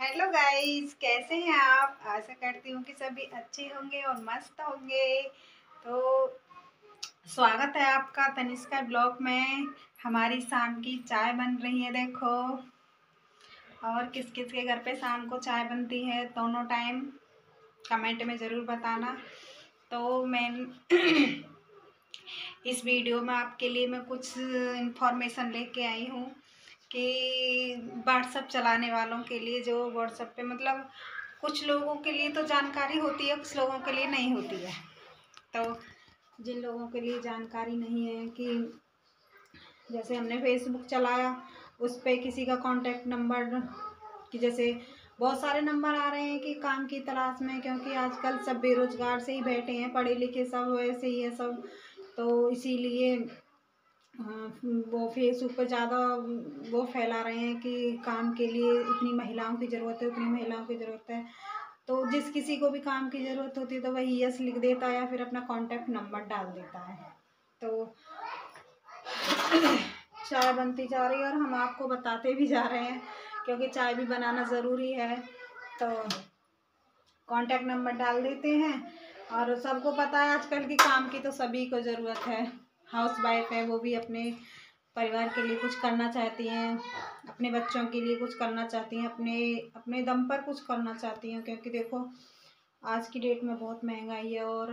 Hello guys, कैसे हैं आप। आशा करती हूँ कि सभी अच्छे होंगे और मस्त होंगे। तो स्वागत है आपका तनिष्का ब्लॉग में। हमारी शाम की चाय बन रही है, देखो। और किस किस के घर पे शाम को चाय बनती है दोनों टाइम कमेंट में ज़रूर बताना। तो मैं इस वीडियो में आपके लिए मैं कुछ इन्फॉर्मेशन लेके आई हूँ कि व्हाट्सअप चलाने वालों के लिए, जो व्हाट्सअप पे मतलब कुछ लोगों के लिए तो जानकारी होती है, कुछ लोगों के लिए नहीं होती है। तो जिन लोगों के लिए जानकारी नहीं है कि जैसे हमने फेसबुक चलाया, उस पर किसी का कांटेक्ट नंबर कि जैसे बहुत सारे नंबर आ रहे हैं कि काम की तलाश में, क्योंकि आजकल सब बेरोजगार से ही बैठे हैं, पढ़े लिखे सब वैसे ही है सब। तो इसीलिए वो फेसबुक पर ज़्यादा वो फैला रहे हैं कि काम के लिए इतनी महिलाओं की ज़रूरत है, उतनी महिलाओं की ज़रूरत है। तो जिस किसी को भी काम की ज़रूरत होती है तो वही यस लिख देता है या फिर अपना कांटेक्ट नंबर डाल देता है। तो चाय बनती जा रही है और हम आपको बताते भी जा रहे हैं, क्योंकि चाय भी बनाना ज़रूरी है। तो कांटेक्ट नंबर डाल देते हैं। और सबको पता है आजकल की काम की तो सभी को ज़रूरत है। हाउस वाइफ है, वो भी अपने परिवार के लिए कुछ करना चाहती हैं, अपने बच्चों के लिए कुछ करना चाहती हैं, अपने अपने दम पर कुछ करना चाहती हैं। क्योंकि देखो आज की डेट में बहुत महंगाई है और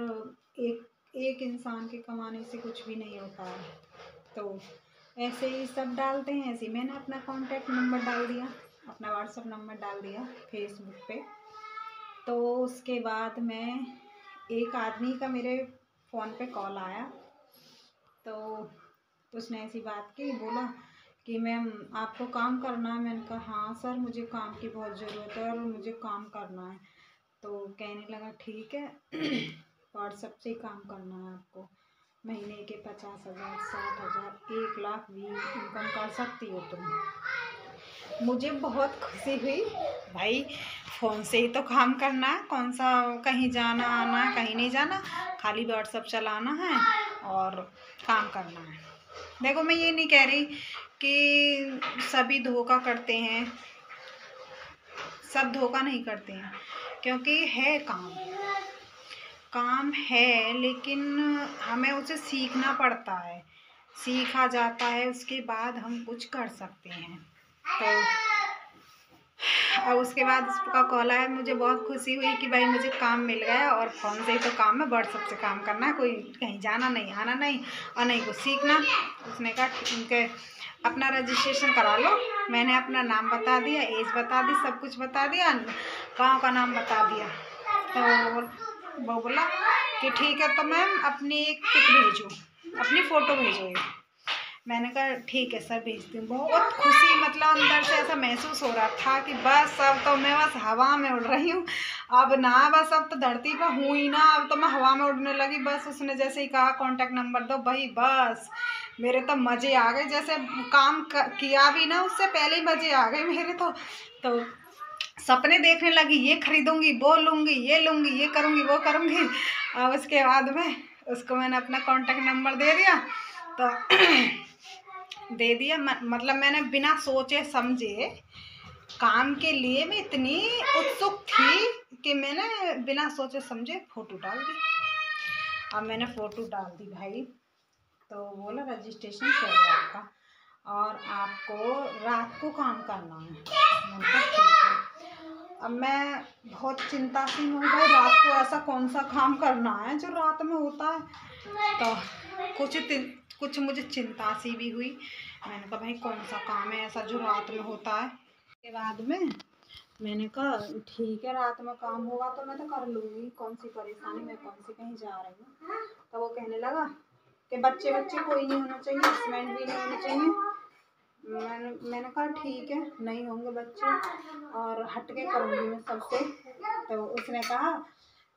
एक एक इंसान के कमाने से कुछ भी नहीं होता है। तो ऐसे ही सब डालते हैं। ऐसे ही मैंने अपना कांटेक्ट नंबर डाल दिया, अपना व्हाट्सएप नंबर डाल दिया फेसबुक पे। तो उसके बाद मैं एक आदमी का मेरे फ़ोन पे कॉल आया। तो उसने ऐसी बात की, बोला कि मैम आपको काम करना है। मैंने कहा हाँ सर, मुझे काम की बहुत ज़रूरत है और मुझे काम करना है। तो कहने लगा ठीक है व्हाट्सएप से ही काम करना है आपको, महीने के 50,000, 60,000, 1,00,000 भी इनकम कर सकती हो तुम। मुझे बहुत खुशी हुई भाई, फ़ोन से ही तो काम करना है, कौन सा कहीं जाना आना, कहीं नहीं जाना, खाली व्हाट्सएप चलाना है और काम करना है। देखो मैं ये नहीं कह रही कि सभी धोखा करते हैं, सब धोखा नहीं करते हैं, क्योंकि है काम है, लेकिन हमें उसे सीखना पड़ता है, सीखा जाता है, उसके बाद हम कुछ कर सकते हैं। तो और उसके बाद उसका कॉल आया, मुझे बहुत खुशी हुई कि भाई मुझे काम मिल गया और फ़ोन से ही तो काम है, व्हाट्सएप से काम करना है, कोई कहीं जाना नहीं, आना नहीं और नहीं कुछ सीखना। उसने कहा ठीक है, अपना रजिस्ट्रेशन करा लो। मैंने अपना नाम बता दिया, एज बता दी, सब कुछ बता दिया, गांव का नाम बता दिया। तो वो बोला कि ठीक है, तो मैम अपनी एक पिक भेजो, अपनी फ़ोटो भेजो। मैंने कहा ठीक है सर, भेजती हूँ। बहुत खुशी, मतलब अंदर से ऐसा महसूस हो रहा था कि बस अब तो मैं बस हवा में उड़ रही हूँ, अब ना बस अब तो धरती पर हूँ ही ना, अब तो मैं हवा में उड़ने लगी। बस उसने जैसे ही कहा कांटेक्ट नंबर दो भाई, बस मेरे तो मज़े आ गए। जैसे काम किया भी ना, उससे पहले ही मज़े आ गए मेरे तो सपने देखने लगी, ये खरीदूंगी, वो लूँगी, ये लूँगी, ये करूँगी, वो करूँगी। और उसके बाद में उसको मैंने अपना कांटेक्ट नंबर दे दिया। तो दे दिया, मतलब मैंने बिना सोचे समझे काम के लिए मैं इतनी उत्सुक थी कि मैंने बिना सोचे समझे फ़ोटो डाल दी। अब मैंने फ़ोटो डाल दी भाई, तो बोला रजिस्ट्रेशन कर दिया आपका और आपको रात को काम करना है। मैंने कहा ठीक है। अब मैं बहुत चिंतासीन हूँ भाई, रात को ऐसा कौन सा काम करना है जो रात में होता है। तो कुछ मुझे चिंता सी भी हुई। मैंने कहा भाई कौन सा काम है ऐसा जो रात में होता है। के बाद में मैंने कहा ठीक है, रात में काम होगा तो मैं तो कर लूँगी, कौन सी परेशानी, मैं कौन सी कहीं जा रही हूँ। तो वो कहने लगा कि बच्चे कोई नहीं होना चाहिए, हस्बैंड भी नहीं होने चाहिए। मैंने कहा ठीक है, नहीं होंगे बच्चे और हट के करूँगी मैं सबसे। तो उसने कहा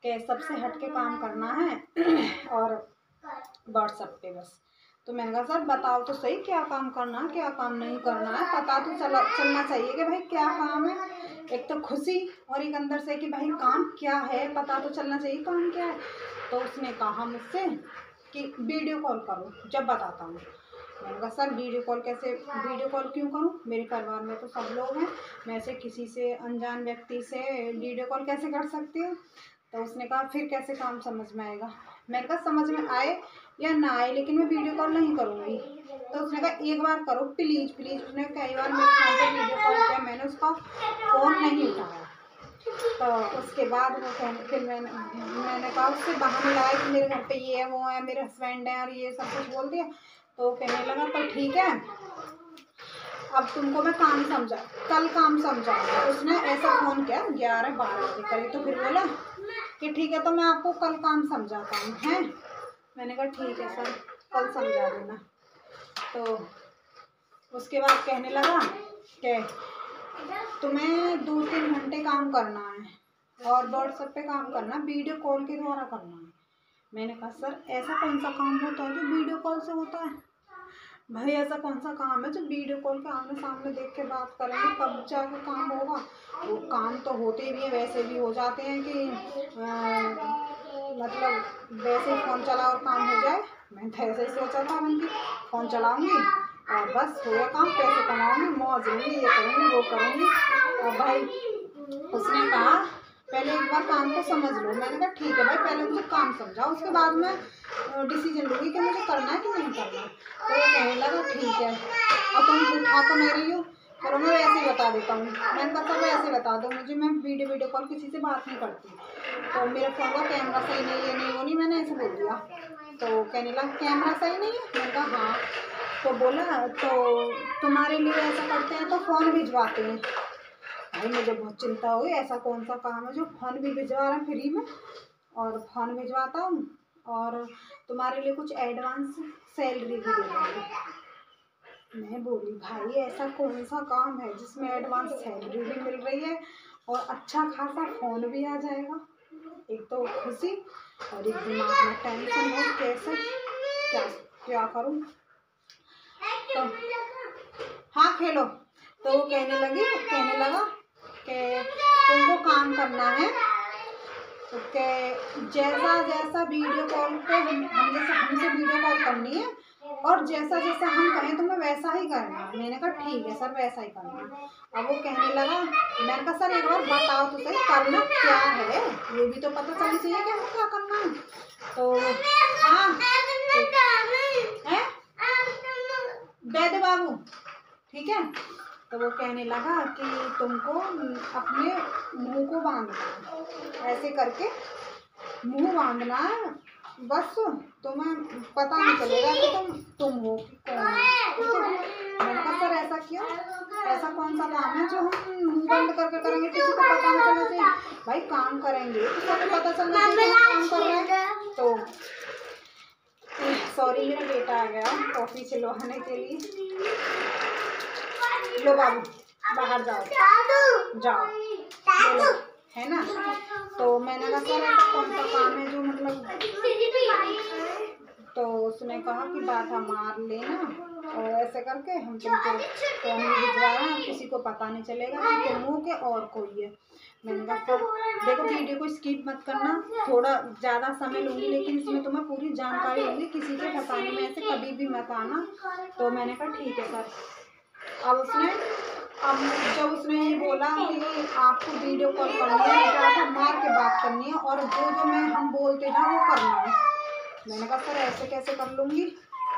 कि सबसे हट के काम करना है और व्हाट्सएप पे बस। तो मैंने कहा सर बताओ तो सही, क्या काम करना है, क्या काम नहीं करना है, पता तो चलना चाहिए कि भाई क्या काम है। एक तो खुशी और एक अंदर से कि भाई काम क्या है, पता तो चलना चाहिए काम क्या है। तो उसने कहा मुझसे कि वीडियो कॉल करो, जब बताता हूँ। मैंने कहा सर वीडियो कॉल क्यों करूं, मेरे परिवार में तो सब लोग हैं, मैं ऐसे किसी से अनजान व्यक्ति से वीडियो कॉल कैसे कर सकती हूँ। तो उसने कहा फिर कैसे काम समझ में आएगा। मैंने कहा समझ में आए या ना आए लेकिन मैं वीडियो कॉल नहीं करूँगी। तो उसने कहा एक बार करो प्लीज़ प्लीज़। उसने कई बार मेरे फ़ोन पर वीडियो कॉल किया, मैंने उसका फ़ोन नहीं उठाया। तो उसके बाद वो फिर मैंने कहा उससे बहाने लगाया कि मेरे घर पे ये है वो है, मेरे हस्बैंड है और ये सब कुछ बोल दिया। तो कहने लगा तो ठीक है अब तुमको मैं काम समझा, कल काम समझाऊंगा। उसने ऐसा फ़ोन किया 11-12 बजे करीब। तो फिर बोला कि ठीक है तो मैं आपको कल काम समझाता हूँ हैं। मैंने कहा ठीक है सर कल समझा देना। तो उसके बाद कहने लगा कि तुम्हें 2-3 घंटे काम करना है और व्हाट्सएप पे काम करना, वीडियो कॉल के द्वारा करना है। मैंने कहा सर ऐसा कौन सा काम होता है जो वीडियो कॉल से होता है। भाई ऐसा कौन सा काम है जो वीडियो कॉल के आमने सामने देख के बात करेंगे तब जाके काम होगा। वो काम तो होते भी हैं, वैसे भी हो जाते हैं कि मतलब वैसे फ़ोन चलाओ और काम हो जाए। मैंने तो ऐसे ही सोचा था कि फ़ोन चलाऊँगी और बस हो गया काम, पैसे कमाऊँगी, मौज लूँगी, ये करूँगी वो करूँगी। और भाई उसने कहा पहले एक बार काम को समझ लो। मैंने कहा ठीक है भाई पहले मुझे काम समझाओ उसके बाद मैं डिसीजन लूँगी कि मुझे करना है कि नहीं करना। तो वो कहने लगा ठीक है और तुम उठा तो नहीं रही हो, चलो मैं वैसे ही बता देता हूँ। मैंने कहा चलो ऐसे बता दो मुझे, मैं वीडियो कॉल किसी से बात नहीं करती। तो मेरे फ़ोन का कैमरा सही नहीं है, नहीं वो नहीं, मैंने ऐसे बोल दिया। तो कहने लगा कैमरा सही नहीं है। मैंने कहा हाँ। तो बोला तो तुम्हारे लिए ऐसा करते हैं तो फ़ोन भिजवाते हैं। भाई मुझे बहुत चिंता हुई, ऐसा कौन सा काम है जो फ़ोन भी भिजवा रहा है फ्री में और फ़ोन भिजवाता हूँ और तुम्हारे लिए कुछ एडवांस सैलरी भी दे देंगे। मैं बोली भाई ऐसा कौन सा काम है जिसमें एडवांस सैलरी भी मिल रही है और अच्छा खासा फ़ोन भी आ जाएगा। एक तो खुशी और एक दिमाग में टेंशन है कैसे क्या करूँ। तो हाँ खेलो। तो वो कहने लगा कि तुमको काम करना है तो जैसा वीडियो कॉल पे हमसे वीडियो कॉल करनी है और जैसा हम कहें तुम्हें वैसा ही करना है। मैंने कहा ठीक है सर वैसा ही करना है। अब वो कहने लगा, मैंने कहा सर एक बार बताओ तो सही करना क्या है, ये भी तो पता चलना चाहिए कि हमें क्या करना है। तो हाँ है दे बाबू ठीक है। तो वो कहने लगा कि तुमको अपने मुंह को बांधना है, ऐसे करके मुंह बांधना है बस, तुम्हें पता नहीं चलेगा कि तुम हो कि कौन है। मैंने कहा सर ऐसा क्यों, ऐसा कौन सा काम है जो हम मुंह बंद करके करेंगे किसी को पता नहीं चलना चाहिए। भाई काम करेंगे तो सबको पता चलना चाहिए काम कर रहे हैं। तो सॉरी मेरा बेटा आ गया कॉफ़ी चिलवाने के लिए। लो बाबू बाहर जाओ बोलो है ना। तो मैंने कहा सर ऐसा कौन सा काम है जो मतलब, तो उसने कहा कि डाटा मार लेना और ऐसे करके हम तुमको फ़ोन में भिजवा रहे हैं, किसी को पता नहीं चलेगा कि तुम हो के और कोई है। मैंने कहा सर देखो वीडियो को स्किप मत करना, थोड़ा ज़्यादा समय लूँगी लेकिन इसमें तुम्हें पूरी जानकारी होगी, किसी के फंसाने में ऐसे कभी भी मत आना। तो मैंने कहा ठीक है सर। अब जब उसने ये बोला कि आपको वीडियो कॉल करनी है, डाटा मार के बात करनी है और जो हम बोलते ना वो करना है। मैंने कहा सर ऐसे कैसे कर लूँगी।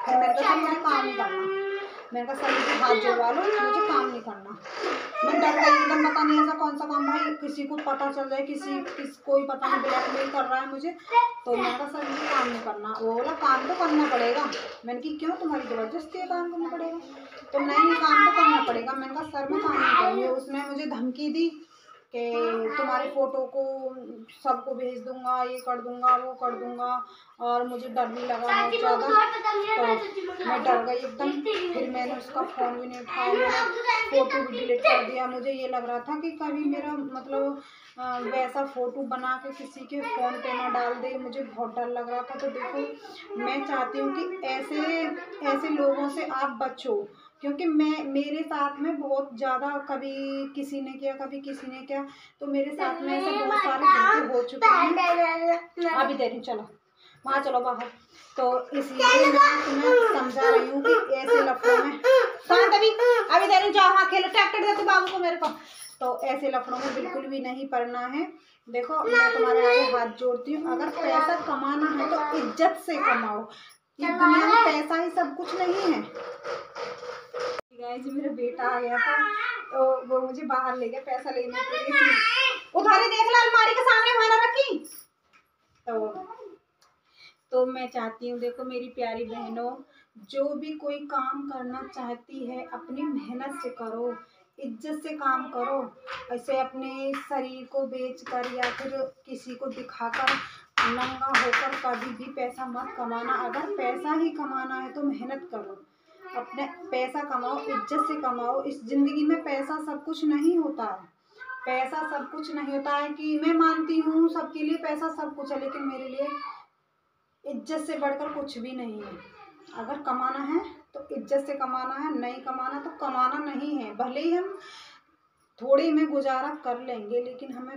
फिर मैंने कहा सर मुझे काम नहीं करना। मैंने कहा सर मुझे हाथ जोड़वा लो, मुझे काम नहीं करना। मैं डर गई एकदम, पता नहीं ऐसा कौन सा काम भाई किसी को पता चल जाए, कोई पता नहीं ब्लैकमेल कर रहा है मुझे। तो मैंने कहा सर मुझे काम नहीं करना। वो बोला काम तो करना पड़ेगा। मैंने कहा क्यों तुम्हारी ज़बरदस्ती है काम करना पड़ेगा। तो नहीं काम तो करना पड़ेगा। मैंने कहा सर मैं काम नहीं करूँगी। उसने मुझे धमकी दी कि तुम्हारे फ़ोटो को सबको भेज दूंगा, ये कर दूंगा वो कर दूंगा, और मुझे डर भी लगा बहुत ज़्यादा। तो मैं डर गई एकदम। फिर मैंने उसका फ़ोन भी नहीं उठाया, मैंने फ़ोटो भी डिलीट कर दिया। मुझे ये लग रहा था कि कभी मेरा मतलब वैसा फ़ोटो बना के किसी के फ़ोन पे ना डाल दे, मुझे बहुत डर लग रहा था। तो देखो मैं चाहती हूँ कि ऐसे लोगों से आप बचो, क्योंकि मेरे साथ में बहुत ज़्यादा कभी किसी ने किया कभी किसी ने किया, तो मेरे साथ में ऐसे बहुत सारे धोखे हो चुके हैं। अभी दे रही चलो। वहाँ चलो बाहर। तो इसलिए मैं तुम्हें समझा रही हूँ कि ऐसे लफड़ों में शांत अभी दे रही जाओ, हाँ खेलो, ट्रैक्टर दे दो बाबू को मेरे को। तो ऐसे लफड़ों में बिल्कुल भी नहीं पड़ना है। देखो मैं तुम्हारे आगे हाथ जोड़ती हूँ, अगर पैसा कमाना है तो इज्जत से कमाओ। इस दुनिया में पैसा ही सब कुछ नहीं है। गाइस मेरा बेटा आ गया था तो वो मुझे बाहर ले गया पैसा लेने के लिए। उधारी देख ला अलमारी के सामने वहां रखी। तो मैं चाहती हूँ, देखो मेरी प्यारी बहनों, जो भी कोई काम करना चाहती है अपनी मेहनत से करो, इज्जत से काम करो। ऐसे अपने शरीर को बेचकर या फिर किसी को दिखाकर नंगा होकर कभी भी पैसा मत कमाना। अगर पैसा ही कमाना है तो मेहनत करो, अपने पैसा कमाओ, इज्जत से कमाओ। इस जिंदगी में पैसा सब कुछ नहीं होता है, पैसा सब कुछ नहीं होता है। कि मैं मानती हूँ सबके लिए पैसा सब कुछ है, लेकिन मेरे लिए इज्जत से बढ़कर कुछ भी नहीं है। अगर कमाना है तो इज्जत से कमाना है, नहीं कमाना तो कमाना नहीं है। भले ही हम थोड़ी में गुजारा कर लेंगे, लेकिन हमें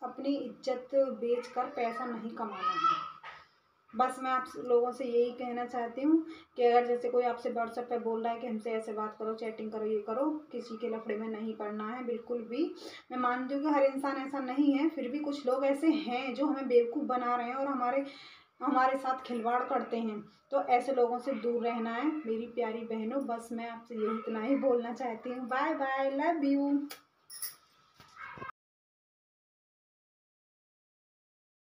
अपनी इज्जत बेचकर पैसा नहीं कमाना है। बस मैं आप लोगों से यही कहना चाहती हूँ कि अगर जैसे कोई आपसे व्हाट्सएप पे बोल रहा है कि हमसे ऐसे बात करो, चैटिंग करो, ये करो, किसी के लफड़े में नहीं पड़ना है बिल्कुल भी। मैं मानती हूँ कि हर इंसान ऐसा नहीं है, फिर भी कुछ लोग ऐसे हैं जो हमें बेवकूफ़ बना रहे हैं और हमारे साथ खिलवाड़ करते हैं। तो ऐसे लोगों से दूर रहना है मेरी प्यारी बहनों। बस मैं आपसे यही इतना ही बोलना चाहती हूँ। Bye bye, love you.